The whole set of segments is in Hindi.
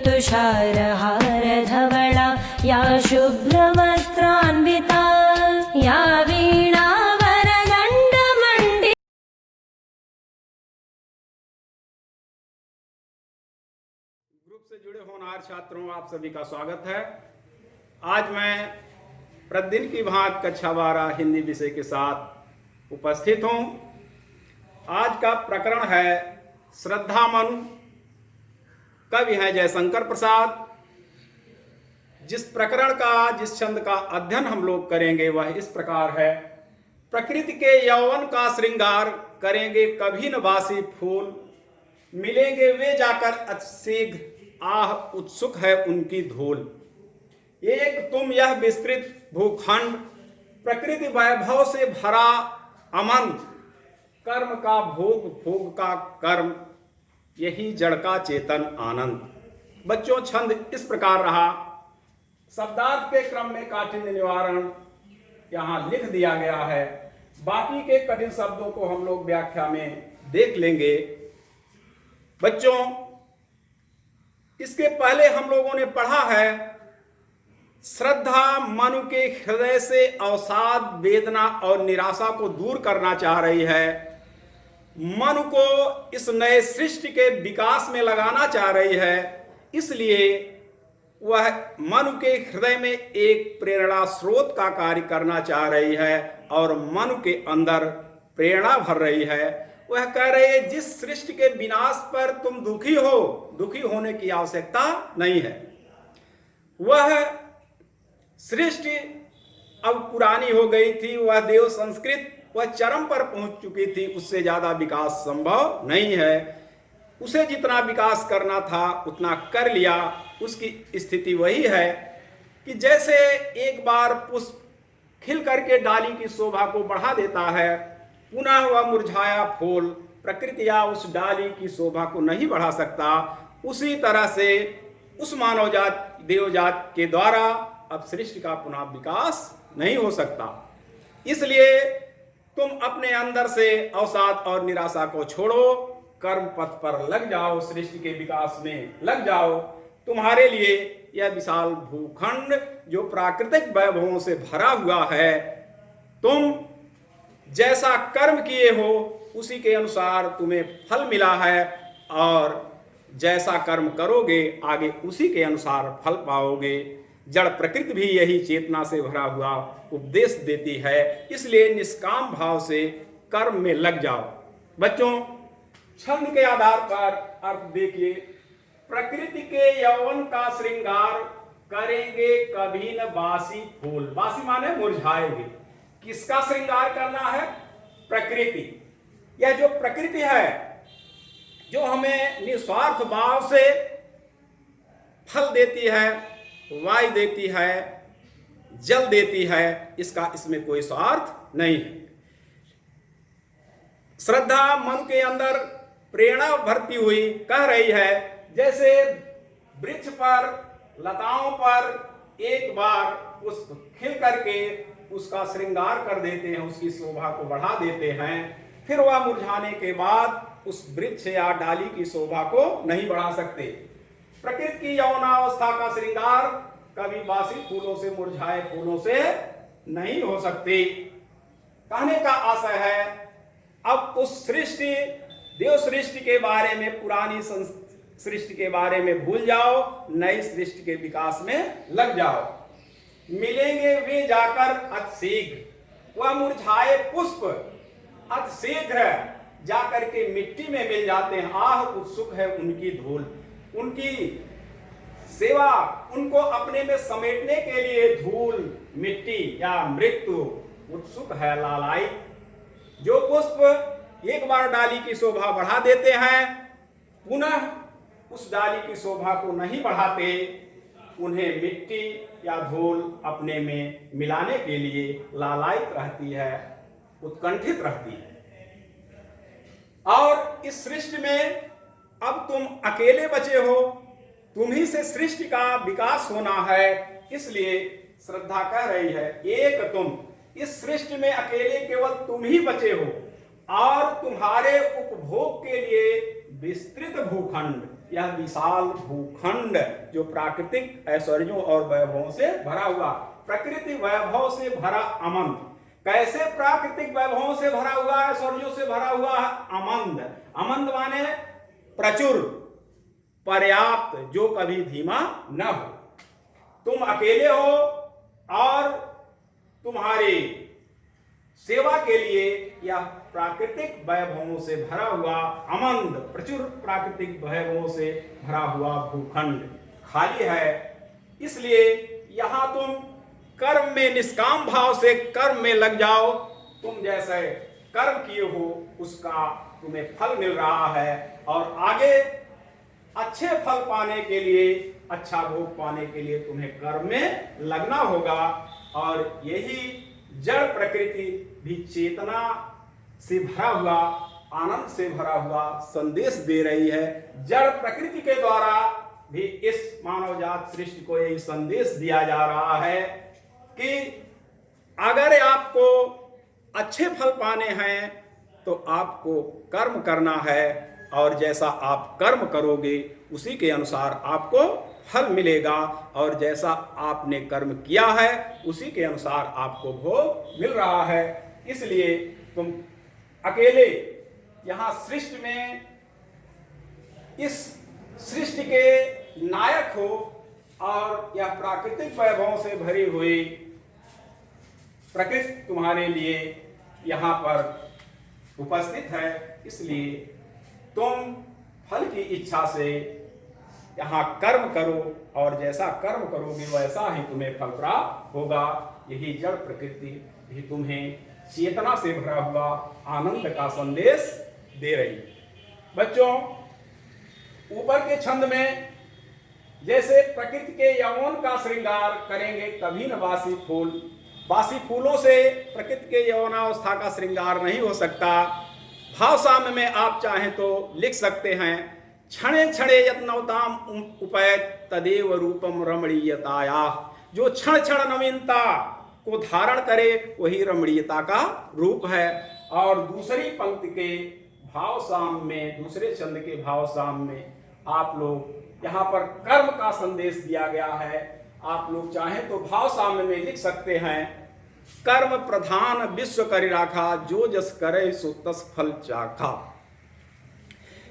तुषारहार धवला या शुभ्रवस्त्रान्विता या वीणा वरदण्डमण्डिता। ग्रुप से जुड़े होनहार छात्रों, आप सभी का स्वागत है। आज मैं प्रतिदिन की भांति कक्षा 12 हिंदी विषय के साथ उपस्थित हूँ। आज का प्रकरण है श्रद्धा मनु। कवि हैं जयशंकर प्रसाद। जिस प्रकरण का, जिस छंद का अध्ययन हम लोग करेंगे वह इस प्रकार है। प्रकृति के यौवन का श्रृंगार करेंगे कभी न बासी फूल, मिलेंगे वे जाकर अतिशीघ्र, आह उत्सुक है उनकी धूल। एक तुम यह विस्तृत भूखंड, प्रकृति वैभव से भरा अमन, कर्म का भोग भोग का कर्म, यही जड़ का चेतन आनंद। बच्चों, छंद इस प्रकार रहा। शब्दार्थ के क्रम में काठिन्य निवारण यहाँ लिख दिया गया है। बाकी के कठिन शब्दों को हम लोग व्याख्या में देख लेंगे। बच्चों, इसके पहले हम लोगों ने पढ़ा है श्रद्धा मनु के हृदय से अवसाद, वेदना और निराशा को दूर करना चाह रही है। मनु को इस नए सृष्टि के विकास में लगाना चाह रही है। इसलिए वह मनु के हृदय में एक प्रेरणा स्रोत का कार्य करना चाह रही है और मनु के अंदर प्रेरणा भर रही है। वह कह रही है, जिस सृष्टि के विनाश पर तुम दुखी हो, दुखी होने की आवश्यकता नहीं है। वह सृष्टि अब पुरानी हो गई थी, वह देव संस्कृत वह चरम पर पहुंच चुकी थी। उससे ज्यादा विकास संभव नहीं है। उसे जितना विकास करना था उतना कर लिया। उसकी स्थिति वही है कि जैसे एक बार पुष्प खिल करके डाली की शोभा को बढ़ा देता है, पुनः वह मुरझाया फूल प्रकृति या उस डाली की शोभा को नहीं बढ़ा सकता। उसी तरह से उस मानव जात, देव जात के द्वारा अब सृष्टि का पुनः विकास नहीं हो सकता। इसलिए तुम अपने अंदर से अवसाद और निराशा को छोड़ो, कर्म पथ पर लग जाओ, सृष्टि के विकास में लग जाओ। तुम्हारे लिए यह विशाल भूखंड जो प्राकृतिक वैभवों से भरा हुआ है, तुम जैसा कर्म किए हो उसी के अनुसार तुम्हें फल मिला है और जैसा कर्म करोगे आगे उसी के अनुसार फल पाओगे। जड़ प्रकृति भी यही चेतना से भरा हुआ उपदेश देती है। इसलिए निष्काम भाव से कर्म में लग जाओ। बच्चों, छंद के आधार पर अर्थ देखिए। प्रकृति के यौवन का श्रृंगार करेंगे कभी न बासी फूल। बासी माने मुरझाएंगे। किसका श्रृंगार करना है? प्रकृति। यह जो प्रकृति है जो हमें निस्वार्थ भाव से फल देती है, वायु देती है, जल देती है, इसमें कोई स्वार्थ नहीं है। श्रद्धा मन के अंदर प्रेरणा भरती हुई कह रही है, जैसे वृक्ष पर, लताओं पर एक बार पुष्प खिल करके उसका श्रृंगार कर देते हैं, उसकी शोभा को बढ़ा देते हैं, फिर वह मुरझाने के बाद उस वृक्ष या डाली की शोभा को नहीं बढ़ा सकते। प्रकृति की यौवनावस्था का श्रृंगार कभी बासी फूलों से, मुरझाए फूलों से नहीं हो सकती। कहने का आशय है, अब उस सृष्टि, देव सृष्टि के बारे में, पुरानी सृष्टि के बारे में भूल जाओ, नई सृष्टि के विकास में लग जाओ। मिलेंगे वे जाकर अतिशीघ्र, वह मुरझाए पुष्प अतिशीघ्र जाकर के मिट्टी में मिल जाते हैं। आह उत्सुक है उनकी धूल। उनकी सेवा, उनको अपने में समेटने के लिए धूल, मिट्टी या मृत्यु उत्सुक है, लालाई। जो पुष्प एक बार डाली की शोभा बढ़ा देते हैं, पुनः उस डाली की शोभा को नहीं बढ़ाते, उन्हें मिट्टी या धूल अपने में मिलाने के लिए लालायित रहती है, उत्कंठित रहती है। और इस सृष्टि में अब तुम अकेले बचे हो, तुम्ही से सृष्टि का विकास होना है। इसलिए श्रद्धा कह रही है, एक तुम, इस सृष्टि में अकेले केवल तुम ही बचे हो और तुम्हारे उपभोग के लिए विस्तृत भूखंड यह विशाल भूखंड जो प्राकृतिक ऐश्वर्यों और वैभवों से भरा हुआ, प्रकृति वैभव से भरा अमंत। कैसे प्राकृतिक वैभवों से भरा हुआ, ऐश्वर्यों से भरा हुआ है? अमंत। अमंत माने प्रचुर, पर्याप्त, जो कभी धीमा न हो। तुम अकेले हो और तुम्हारी सेवा के लिए यह प्राकृतिक वैभवों से भरा हुआ अमंत, प्रचुर प्राकृतिक वैभवों से भरा हुआ भूखंड खाली है। इसलिए यहां तुम कर्म में, निष्काम भाव से कर्म में लग जाओ। तुम जैसे कर्म किए हो उसका तुम्हें फल मिल रहा है, और आगे अच्छे फल पाने के लिए, अच्छा भोग पाने के लिए तुम्हें कर्म में लगना होगा। और यही जड़ प्रकृति भी चेतना से भरा हुआ, आनंद से भरा हुआ संदेश दे रही है। जड़ प्रकृति के द्वारा भी इस मानव जात सृष्टि को यही संदेश दिया जा रहा है कि अगर आपको अच्छे फल पाने हैं तो आपको कर्म करना है, और जैसा आप कर्म करोगे उसी के अनुसार आपको फल मिलेगा, और जैसा आपने कर्म किया है उसी के अनुसार आपको भोग मिल रहा है। इसलिए तुम अकेले यहाँ सृष्टि में, इस सृष्टि के नायक हो, और यह प्राकृतिक वैभवों से भरी हुई प्रकृति तुम्हारे लिए यहाँ पर उपस्थित है। इसलिए तुम फल की इच्छा से यहाँ कर्म करो, और जैसा कर्म करोगे वैसा ही तुम्हें फल प्राप्त होगा। यही जड़ प्रकृति भी तुम्हें चेतना से भरा हुआ आनंद का संदेश दे रही है। बच्चों, ऊपर के छंद में जैसे प्रकृति के यौवन का श्रृंगार करेंगे कभी न बासी फूल, बासी फूलों से प्रकृति के यौवनावस्था का श्रृंगार नहीं हो सकता। भाव साम्य में आप चाहें तो लिख सकते हैं, क्षणे क्षणे यत्नवताम उपैत तदेव रूपम रमणीयताया। जो क्षण क्षण नवीनता को धारण करे वही रमणीयता का रूप है। और दूसरी पंक्ति के भाव साम में, दूसरे छंद के भाव साम में आप लोग यहाँ पर कर्म का संदेश दिया गया है। आप लोग चाहें तो भाव साम में लिख सकते हैं, कर्म प्रधान विश्व करि राखा, जो जस करे सो तस फल चाखा।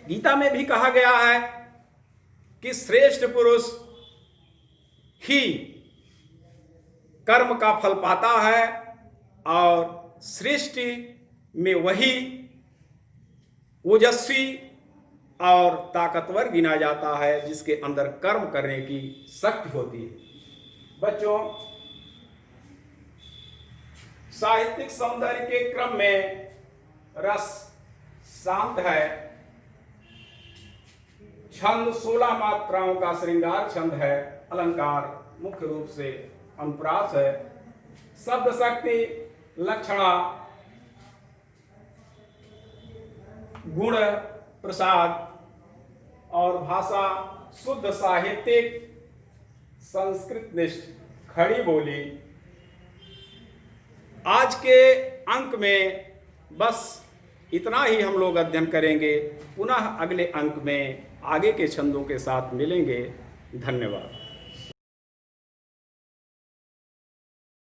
गीता में भी कहा गया है कि श्रेष्ठ पुरुष ही कर्म का फल पाता है, और सृष्टि में वही ओजस्वी और ताकतवर गिना जाता है जिसके अंदर कर्म करने की शक्ति होती है। बच्चों, साहित्यिक सौंदर्य के क्रम में रस शांत है। छंद 16 मात्राओं का श्रृंगार छंद है। अलंकार मुख्य रूप से अनुप्रास है। शब्द शक्ति, लक्षणा, गुण प्रसाद और भाषा शुद्ध साहित्यिक संस्कृत निष्ठ खड़ी बोली। आज के अंक में बस इतना ही हम लोग अध्ययन करेंगे। पुनः अगले अंक में आगे के छंदों के साथ मिलेंगे। धन्यवाद।